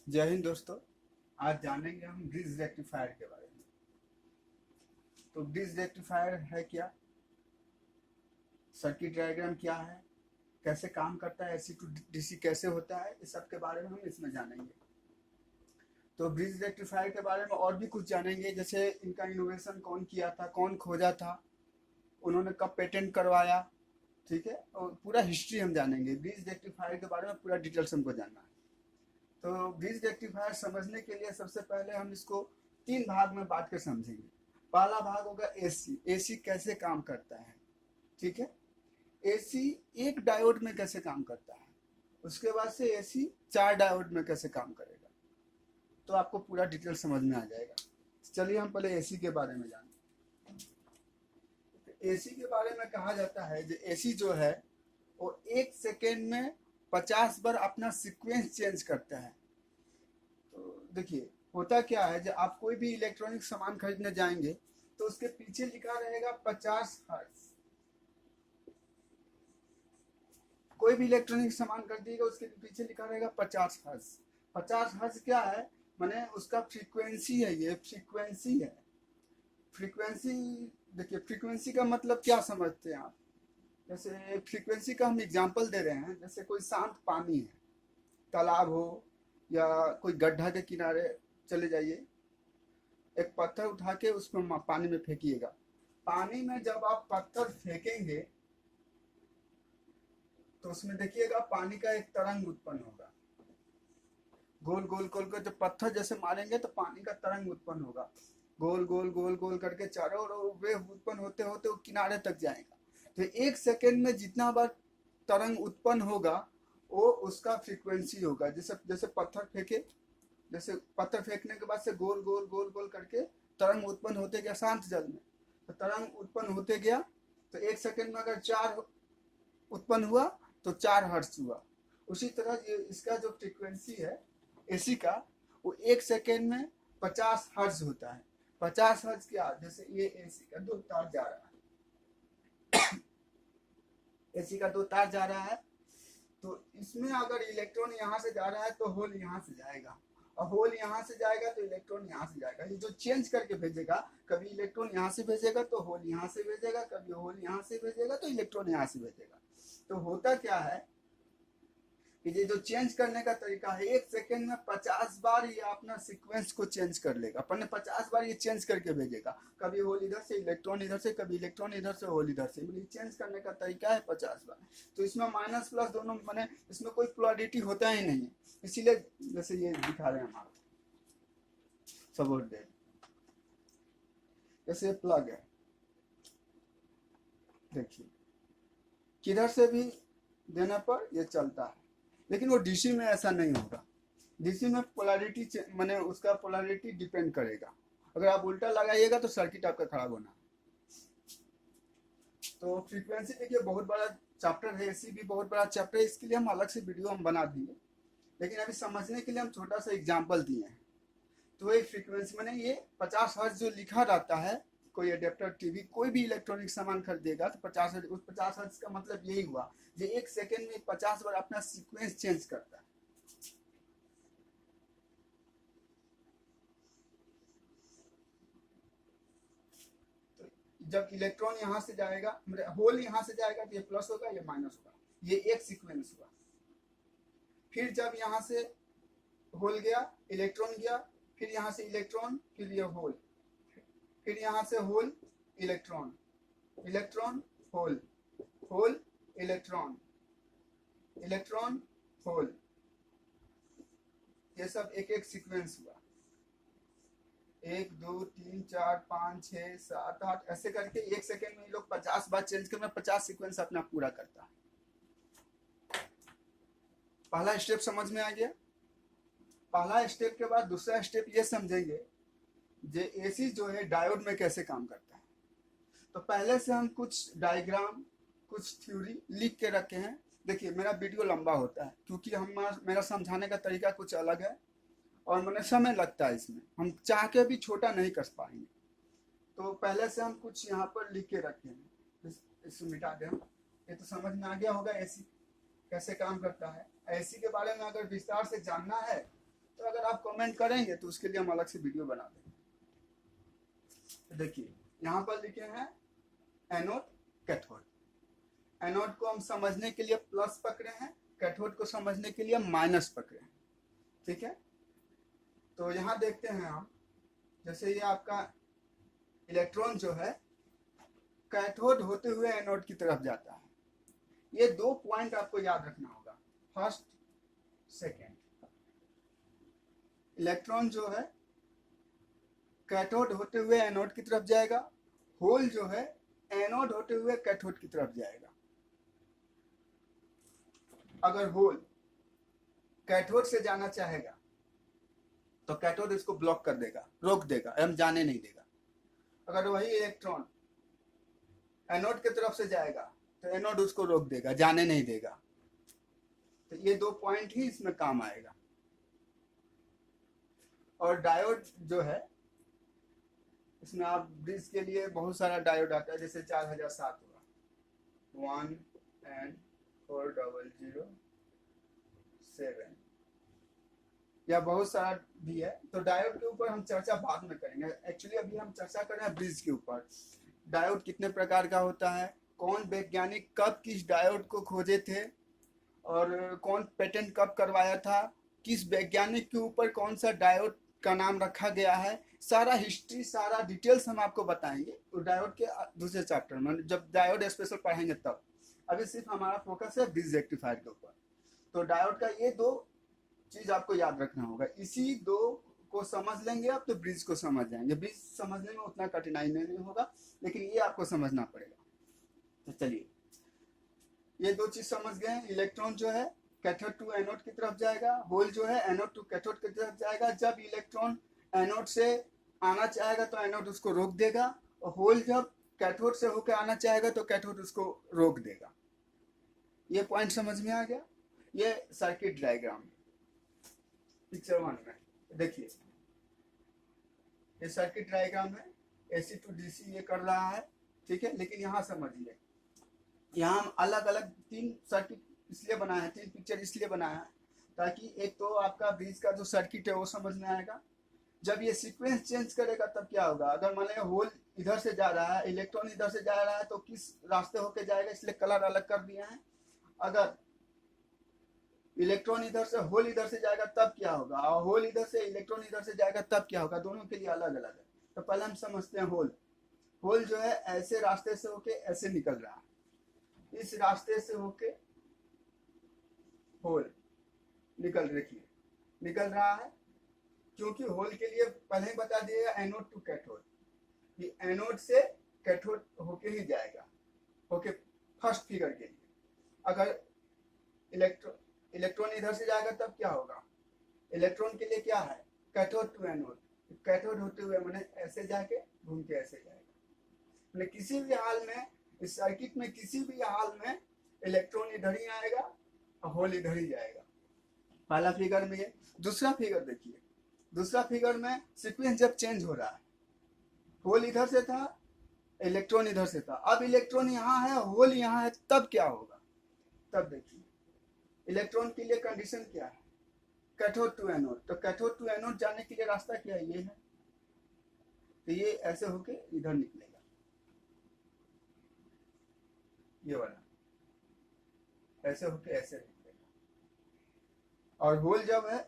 जय हिंद दोस्तों। आज जानेंगे हम ब्रिज रेक्टिफायर के बारे में। तो ब्रिज रेक्टिफायर है क्या, सर्किट डायग्राम क्या है, कैसे काम करता है, एसी टू डीसी कैसे होता है, इस सब के बारे में हम इसमें जानेंगे। तो ब्रिज रेक्टिफायर के बारे में और भी कुछ जानेंगे, जैसे इनका इनोवेशन कौन किया था, कौन खोजा था, उन्होंने कब पेटेंट करवाया, ठीक है। और पूरा हिस्ट्री हम जानेंगे। ब्रिज रेक्टिफायर के बारे में पूरा डिटेल्स हमको जानना है। तो ब्रिज रेक्टिफायर समझने के लिए सबसे पहले हम इसको तीन भाग में बांट के समझेंगे। पहला भाग होगा एसी, एसी कैसे काम करता है, ठीक है। एसी एक डायोड में कैसे काम करता है, उसके बाद से एसी चार डायोड में कैसे काम करेगा, तो आपको पूरा डिटेल समझ में आ जाएगा। चलिए हम पहले एसी के बारे में जानते हैं। एसी के बारे में कहा जाता है जो एसी जो है वो एक सेकेंड में 50 बार अपना सीक्वेंस चेंज करता है। तो देखिए होता क्या है, जब आप कोई भी इलेक्ट्रॉनिक सामान खरीदने जाएंगे तो उसके पीछे लिखा रहेगा 50 हर्ट्ज। कोई भी इलेक्ट्रॉनिक सामान खरीदिएगा उसके पीछे लिखा रहेगा 50 हर्ट्ज। 50 हर्ट्ज क्या है, माने उसका फ्रीक्वेंसी है, ये फ्रीक्वेंसी है। फ्रीक्वेंसी, देखिए फ्रीक्वेंसी का मतलब क्या समझते हैं आप। जैसे फ्रीक्वेंसी का हम एग्जांपल दे रहे हैं, जैसे कोई शांत पानी है, तालाब हो या कोई गड्ढा के किनारे चले जाइए, एक पत्थर उठा के उसमें पानी में फेंकिएगा। पानी में जब आप पत्थर फेंकेंगे तो उसमें देखिएगा पानी का एक तरंग उत्पन्न होगा। गोल गोल गोल कर जब पत्थर जैसे मारेंगे तो पानी का तरंग उत्पन्न होगा। गोल गोल गोल गोल करके चारों ओर वेव उत्पन्न होते होते वो किनारे तक जाएगा। तो एक सेकेंड में जितना बार तरंग उत्पन्न होगा वो उसका फ्रीक्वेंसी होगा। जैसे जैसे पत्थर फेंके, जैसे पत्थर फेंकने के बाद से गोल गोल गोल गोल करके तरंग उत्पन्न होते गया शांत जल में, तो तरंग उत्पन्न होते गया। तो एक सेकेंड में अगर चार उत्पन्न हुआ तो 4 हर्ट्ज हुआ। उसी तरह ये इसका जो फ्रीक्वेंसी है एसी का, वो एक सेकेंड में 50 हर्ट्ज होता है। 50 हर्ट्ज क्या, जैसे ये एसी का दो तार जा रहा है, एसी का दो तार जा रहा है, तो इसमें अगर इलेक्ट्रॉन यहाँ से जा रहा है तो होल यहाँ से जाएगा, और होल यहाँ से जाएगा तो इलेक्ट्रॉन यहाँ से जाएगा। ये जो चेंज करके भेजेगा, कभी इलेक्ट्रॉन यहाँ से भेजेगा तो होल यहाँ से भेजेगा, कभी होल यहाँ से भेजेगा तो इलेक्ट्रॉन यहाँ से भेजेगा। तो होता क्या है कि ये जो चेंज करने का तरीका है, एक सेकेंड में 50 बार ये अपना सीक्वेंस को चेंज कर लेगा। अपने 50 बार ये चेंज करके भेजेगा, कभी होल इधर से इलेक्ट्रॉन इधर से, कभी इलेक्ट्रॉन इधर से होल इधर से। ये चेंज करने का तरीका है 50 बार। तो इसमें माइनस प्लस दोनों, माने इसमें कोई पोलैरिटी होता ही नहीं है। इसीलिए जैसे ये दिखा रहे हैं हमारा सबऑर्डिनेट, जैसे प्लग है, देखिए किधर से भी देने पर ये चलता है। लेकिन वो डीसी में ऐसा नहीं होगा। डीसी में पोलैरिटी माने उसका पोलैरिटी डिपेंड करेगा। अगर आप उल्टा लगाइएगा तो सर्किट आपका खराब होना। तो फ्रीक्वेंसी देखिए बहुत बड़ा चैप्टर है, एसी भी बहुत बड़ा चैप्टर है, इसके लिए हम अलग से वीडियो हम बना देंगे। लेकिन अभी समझने के लिए हम छोटा सा एग्जाम्पल दिए हैं। तो एक फ्रीक्वेंसी मैंने ये 50 हर्ट्ज जो लिखा रहता है, कोई अडेप्टर टीवी कोई भी इलेक्ट्रॉनिक सामान खरीदेगा तो 50 हर्ट्ज, उस 50 हर्ट्ज का मतलब यही हुआ जो एक सेकेंड में 50 बार अपना सीक्वेंस चेंज करता है। तो जब इलेक्ट्रॉन यहाँ से जाएगा, मतलब होल यहाँ से जाएगा तो ये प्लस होगा, ये माइनस होगा, ये एक सीक्वेंस हुआ। फिर जब यहाँ से होल गया, इलेक्ट्रॉन गया, फिर यहाँ से इलेक्ट्रॉन, फिर ये होल, फिर यहाँ से hole electron, electron hole, hole electron, electron hole, ये सब एक एक सीक्वेंस हुआ। 1 2 3 4 5 6 7 8 ऐसे करके एक सेकेंड में ये लोग 50 बार चेंज करके 50 सीक्वेंस अपना पूरा करता है। पहला स्टेप समझ में आ गया। पहला स्टेप के बाद दूसरा स्टेप ये समझेंगे जे एसी जो है डायोड में कैसे काम करता है। तो पहले से हम कुछ डायग्राम, कुछ थ्योरी लिख के रखे हैं। देखिए मेरा वीडियो लंबा होता है क्योंकि मेरा समझाने का तरीका कुछ अलग है और मैंने समय लगता है इसमें, हम चाह के भी छोटा नहीं कर पाएंगे। तो पहले से हम कुछ यहाँ पर लिख के रखे हैं, इसको मिटा दें। ये तो समझ में आ गया होगा एसी कैसे काम करता है। एसी के बारे में अगर विस्तार से जानना है तो अगर आप कमेंट करेंगे तो उसके लिए हम अलग से वीडियो बना देंगे। तो देखिए यहाँ पर लिखे हैं एनोड कैथोड। एनोड को हम समझने के लिए प्लस पकड़े हैं, कैथोड को समझने के लिए माइनस पकड़े हैं, ठीक है। तो यहाँ देखते हैं हम, जैसे ये आपका इलेक्ट्रॉन जो है कैथोड होते हुए एनोड की तरफ जाता है। ये 2 पॉइंट आपको याद रखना होगा, फर्स्ट सेकेंड। इलेक्ट्रॉन जो है कैथोड होते हुए एनोड की तरफ जाएगा, होल जो है एनोड होते हुए कैथोड की तरफ जाएगा। अगर होल कैथोड से जाना चाहेगा तो कैथोड इसको ब्लॉक कर देगा, रोक देगा, एम जाने नहीं देगा। अगर वही इलेक्ट्रॉन एनोड की तरफ से जाएगा तो एनोड उसको रोक देगा, जाने नहीं देगा। तो ये 2 पॉइंट ही इसमें काम आएगा। और डायोड जो है इसमें आप ब्रिज के लिए बहुत सारा डायोड आता है, जैसे 4007 होगा 1N4007 या बहुत सारा भी है। तो डायोड के ऊपर हम चर्चा बाद में करेंगे। एक्चुअली अभी हम चर्चा कर रहे हैं ब्रिज के ऊपर। डायोड कितने प्रकार का होता है, कौन वैज्ञानिक कब किस डायोड को खोजे थे और कौन पेटेंट कब करवाया था, किस वैज्ञानिक के ऊपर कौन सा डायोड का नाम रखा गया है, सारा हिस्ट्री, सारा डिटेल्स हम आपको बताएंगे। तो डायोड के दूसरे चैप्टर में जब डायोड स्पेशल पढ़ेंगे तब। अभी सिर्फ हमारा फोकस है ब्रिज रेक्टिफायर के ऊपर। तो डायोड का ये 2 चीज आपको याद रखना होगा। इसी 2 को समझ लेंगे आप तो ब्रिज को समझ जाएंगे। ब्रिज समझने में उतना कठिनाई नहीं होगा, लेकिन ये आपको समझना पड़ेगा। तो चलिए ये 2 चीज समझ गए। इलेक्ट्रॉन जो है कैथोड टू एनोड की तरफ जाएगा, होल जो है एनोड टू कैथोड की तरफ जाएगा। जब इलेक्ट्रॉन एनोड से आना चाहेगा तो एनोड उसको रोक देगा, और होल जब कैथोड से होकर आना चाहेगा तो कैथोड उसको रोक देगा। ये पॉइंट समझ में आ गया। ये सर्किट डायग्राम पिक्चर 1 में देखिए, ये सर्किट डायग्राम है। एसी टू डीसी ये कर रहा है, ठीक है। लेकिन यहाँ समझिए, यहाँ हम अलग अलग 3 सर्किट इसलिए बनाए हैं, 3 पिक्चर इसलिए बनाया है ताकि एक तो आपका ब्रिज का जो सर्किट है वो समझ में आएगा। जब ये सीक्वेंस चेंज करेगा तब क्या होगा, अगर मान लिया होल इधर से जा रहा है, इलेक्ट्रॉन इधर से जा रहा है, तो किस रास्ते होके जाएगा, इसलिए कलर अलग कर दिया है। अगर इलेक्ट्रॉन इधर से होल इधर से जाएगा तब क्या होगा, और होल इधर से इलेक्ट्रॉन इधर से जाएगा तब क्या होगा, दोनों के लिए अलग अलग है। तो पहले हम समझते हैं होल। होल जो है ऐसे रास्ते से होके ऐसे निकल रहा है, इस रास्ते से होके होल निकल रहा है, क्योंकि होल के लिए पहले ही बता दिया एनोड टू कैथोड, कि एनोड से कैथोड होके ही जाएगा, होके फर्स्ट फिगर के लिए। अगर इलेक्ट्रॉन इधर से जाएगा तब क्या होगा, इलेक्ट्रॉन के लिए क्या है कैथोड टू एनोड, कैथोड होते हुए मैंने ऐसे जाके घूम के ऐसे जाएगा। मैंने किसी भी हाल में इस सर्किट में किसी भी हाल में इलेक्ट्रॉन इधर ही आएगा और होल इधर ही जाएगा। पहला फिगर में ये। दूसरा फिगर देखिए, दूसरा फिगर में सीक्वेंस जब चेंज हो रहा है, होल इधर से था, इलेक्ट्रॉन इधर से था, अब इलेक्ट्रॉन यहाँ है, होल यहाँ है, तब क्या होगा। तब देखिए इलेक्ट्रॉन के लिए कंडीशन क्या है, कैथोड टू एनोड। तो कैथोड टू एनोड जाने के लिए रास्ता क्या है, ये है। तो ये ऐसे होके इधर निकलेगा, ये वाला ऐसे होके ऐसे निकलेगा। और होल जब है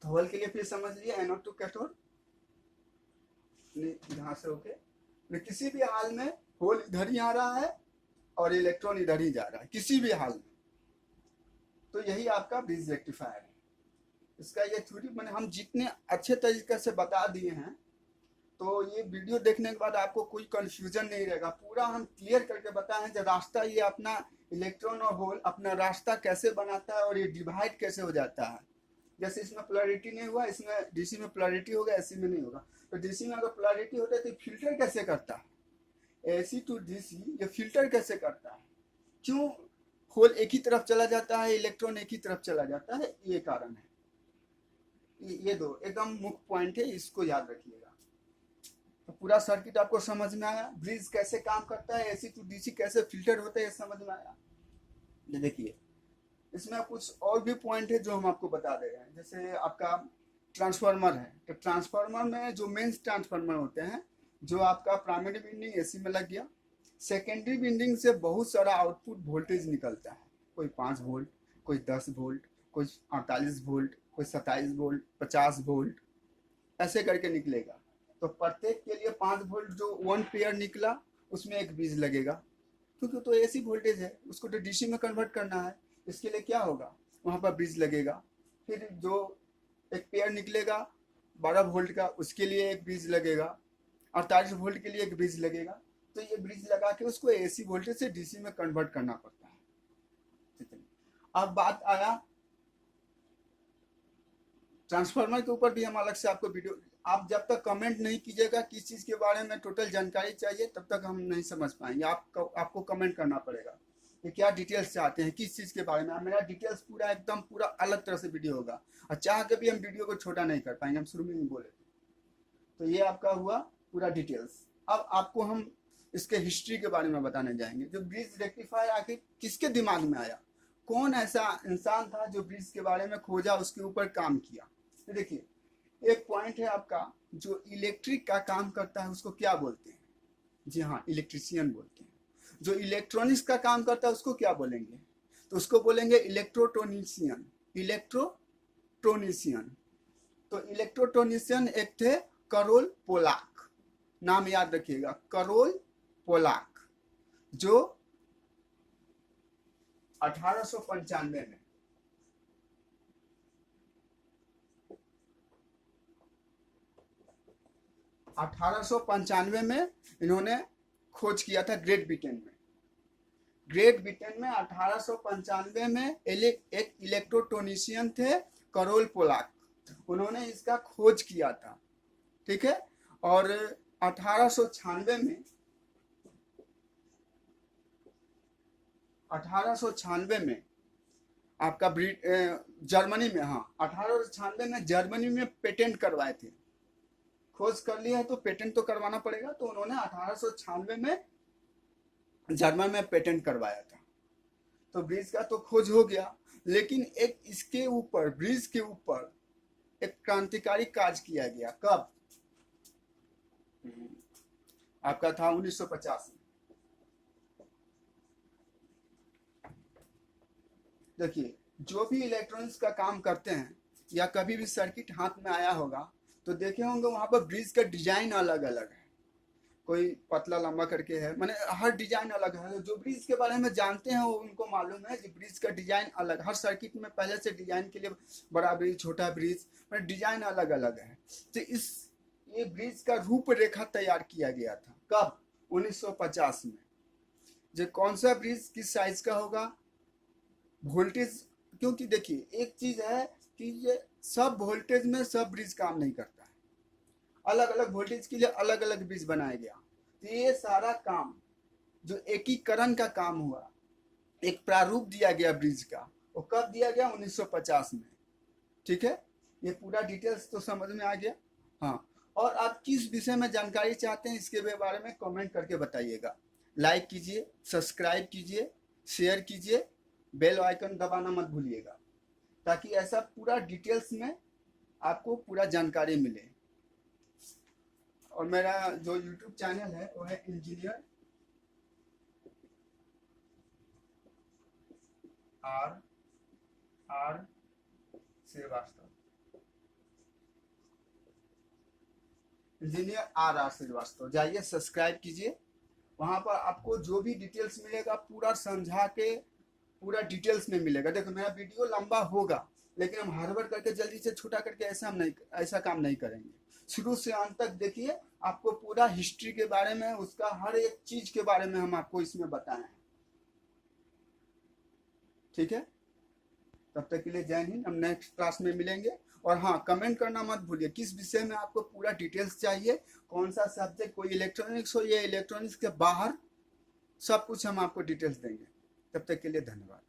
तो होल के लिए फिर समझ लिए एनोड टू कैथोड, यहां से होके किसी भी हाल में होल इधर ही आ रहा है और इलेक्ट्रॉन इधर ही जा रहा है, किसी भी हाल में। तो यही आपका ब्रिज रेक्टिफायर है। इसका ये थ्योरी मैंने हम जितने अच्छे तरीके से बता दिए हैं, तो ये वीडियो देखने के बाद आपको कोई कंफ्यूजन नहीं रहेगा। पूरा हम क्लियर करके बताएं जो रास्ता, ये अपना इलेक्ट्रॉन और होल अपना रास्ता कैसे बनाता है और ये डिवाइड कैसे हो जाता है। जैसे इसमें पोलैरिटी नहीं हुआ, इसमें डीसी में पोलैरिटी होगा, एसी में नहीं होगा। तो डीसी में अगर पोलैरिटी होता है तो फिल्टर कैसे करता है, एसी टू डीसी ये फिल्टर कैसे करता है, क्यों होल एक ही तरफ चला जाता है, इलेक्ट्रॉन एक ही तरफ चला जाता है, ये कारण है। ये 2 एकदम मुख्य पॉइंट है, इसको याद रखिएगा। तो पूरा सर्किट आपको समझ में आया, ब्रिज कैसे काम करता है, एसी टू डीसी कैसे फिल्टर होता है, ये समझ में आया। देखिए इसमें कुछ और भी पॉइंट है जो हम आपको बता दे रहे हैं। जैसे आपका ट्रांसफार्मर है, तो ट्रांसफार्मर में जो मेंस ट्रांसफार्मर होते हैं, जो आपका प्राइमरी वाइंडिंग एसी में लग गया, सेकेंडरी वाइंडिंग से बहुत सारा आउटपुट वोल्टेज निकलता है। कोई 5 वोल्ट, कोई 10 वोल्ट, कोई 48 वोल्ट, कोई 27 वोल्ट, 50 वोल्ट, ऐसे करके निकलेगा। तो प्रत्येक के लिए 5 वोल्ट जो 1 पेयर निकला, उसमें एक ब्रिज लगेगा, क्योंकि तो एसी वोल्टेज है, उसको तो डीसी में कन्वर्ट करना है। इसके लिए क्या होगा, वहाँ पर ब्रिज लगेगा। फिर जो एक पेयर निकलेगा 12 वोल्ट का, उसके लिए एक ब्रिज लगेगा, 48 वोल्ट के लिए एक ब्रिज लगेगा। तो ये ब्रिज लगा के उसको एसी वोल्टेज से डीसी में कन्वर्ट करना पड़ता है। ठीक है, अब बात आया ट्रांसफार्मर के ऊपर भी हम अलग से आपको वीडियो, आप जब तक कमेंट नहीं कीजिएगा किस चीज़ के बारे में टोटल जानकारी चाहिए, तब तक हम नहीं समझ पाएंगे। आपको कमेंट करना पड़ेगा कि क्या डिटेल्स चाहते हैं, किस चीज़ के बारे में। मेरा डिटेल्स पूरा एकदम पूरा अलग तरह से वीडियो होगा, और चाह के भी हम वीडियो को छोटा नहीं कर पाएंगे, हम शुरू में ही बोले। तो ये आपका हुआ पूरा डिटेल्स। अब आपको हम इसके हिस्ट्री के बारे में बताने जाएंगे। जो ब्रिज रेक्टिफायर आखिर किसके दिमाग में आया, कौन ऐसा इंसान था जो ब्रिज के बारे में खोजा, उसके ऊपर काम किया। तो देखिए, एक पॉइंट है आपका, जो इलेक्ट्रिक का काम करता है उसको क्या बोलते हैं? जी हाँ, इलेक्ट्रीशियन बोलते हैं। जो इलेक्ट्रॉनिक्स का काम करता है उसको क्या बोलेंगे? तो उसको बोलेंगे इलेक्ट्रोटोनिशियन। इलेक्ट्रोटोनिशियन। तो इलेक्ट्रोटोनिशियन एक थे करोल पोलाक, नाम याद रखिएगा, करोल पोलाक, जो 1895 में 1895 में इन्होंने खोज किया था ग्रेट ब्रिटेन में। ग्रेट ब्रिटेन में 1895 में एक इलेक्ट्रोटोनिशियन थे करोल पोलाक, उन्होंने इसका खोज किया था। ठीक है, और 1896 में 1896 में आपका जर्मनी में, हाँ 1896 में जर्मनी में पेटेंट करवाए थे। खोज कर लिया है तो पेटेंट तो करवाना पड़ेगा, तो उन्होंने 1896 में जर्मन में पेटेंट करवाया था। तो ब्रिज का तो खोज हो गया, लेकिन एक इसके ऊपर, ब्रिज के ऊपर एक क्रांतिकारी कार्य किया गया। कब? आपका था 1950 में। देखिए, जो भी इलेक्ट्रॉनिक्स का काम करते हैं या कभी भी सर्किट हाथ में आया होगा तो देखे होंगे वहां पर ब्रिज का डिजाइन अलग अलग है। कोई पतला लंबा करके है, माने हर डिजाइन अलग है। जो ब्रिज के बारे में जानते हैं वो उनको मालूम है कि ब्रिज का डिजाइन अलग, हर सर्किट में पहले से डिजाइन के लिए बड़ा ब्रिज, छोटा ब्रिज, डिजाइन अलग अलग है। तो ये ब्रिज का रूपरेखा तैयार किया गया था। कब? 1950 में। जो कौन सा ब्रिज किस साइज का होगा, वोल्टेज, क्योंकि देखिए एक चीज है कि ये सब वोल्टेज में सब ब्रिज काम नहीं करता है, अलग अलग वोल्टेज के लिए अलग अलग ब्रिज बनाया गया। तो ये सारा काम जो एकीकरण का काम हुआ, एक प्रारूप दिया गया ब्रिज का, वो कब दिया गया? 1950 में। ठीक है, ये पूरा डिटेल्स तो समझ में आ गया। हाँ, और आप किस विषय में जानकारी चाहते हैं इसके बारे में कमेंट करके बताइएगा। लाइक कीजिए, सब्सक्राइब कीजिए, शेयर कीजिए, बेल आइकन दबाना मत भूलिएगा, ताकि ऐसा पूरा डिटेल्स में आपको पूरा जानकारी मिले। और मेरा जो यूट्यूब चैनल है वो है engineer R Srivastava, engineer R Srivastava. जाइए सब्सक्राइब कीजिए, वहां पर आपको जो भी डिटेल्स मिलेगा पूरा समझा के पूरा डिटेल्स में मिलेगा। देखो, मेरा वीडियो लंबा होगा, लेकिन हम हड़बड़ करके जल्दी से छोटा करके ऐसा काम नहीं करेंगे। शुरू से अंत तक देखिए, आपको पूरा हिस्ट्री के बारे में, उसका हर एक चीज के बारे में हम आपको इसमें बताए हैं। ठीक है, तब तक के लिए जय हिंद। हम नेक्स्ट क्लास में मिलेंगे। और हाँ, कमेंट करना मत भूलिए किस विषय में आपको पूरा डिटेल्स चाहिए, कौन सा सब्जेक्ट, कोई इलेक्ट्रॉनिक्स हो या इलेक्ट्रॉनिक्स के बाहर, सब कुछ हम आपको डिटेल्स देंगे। तब तक के लिए धन्यवाद।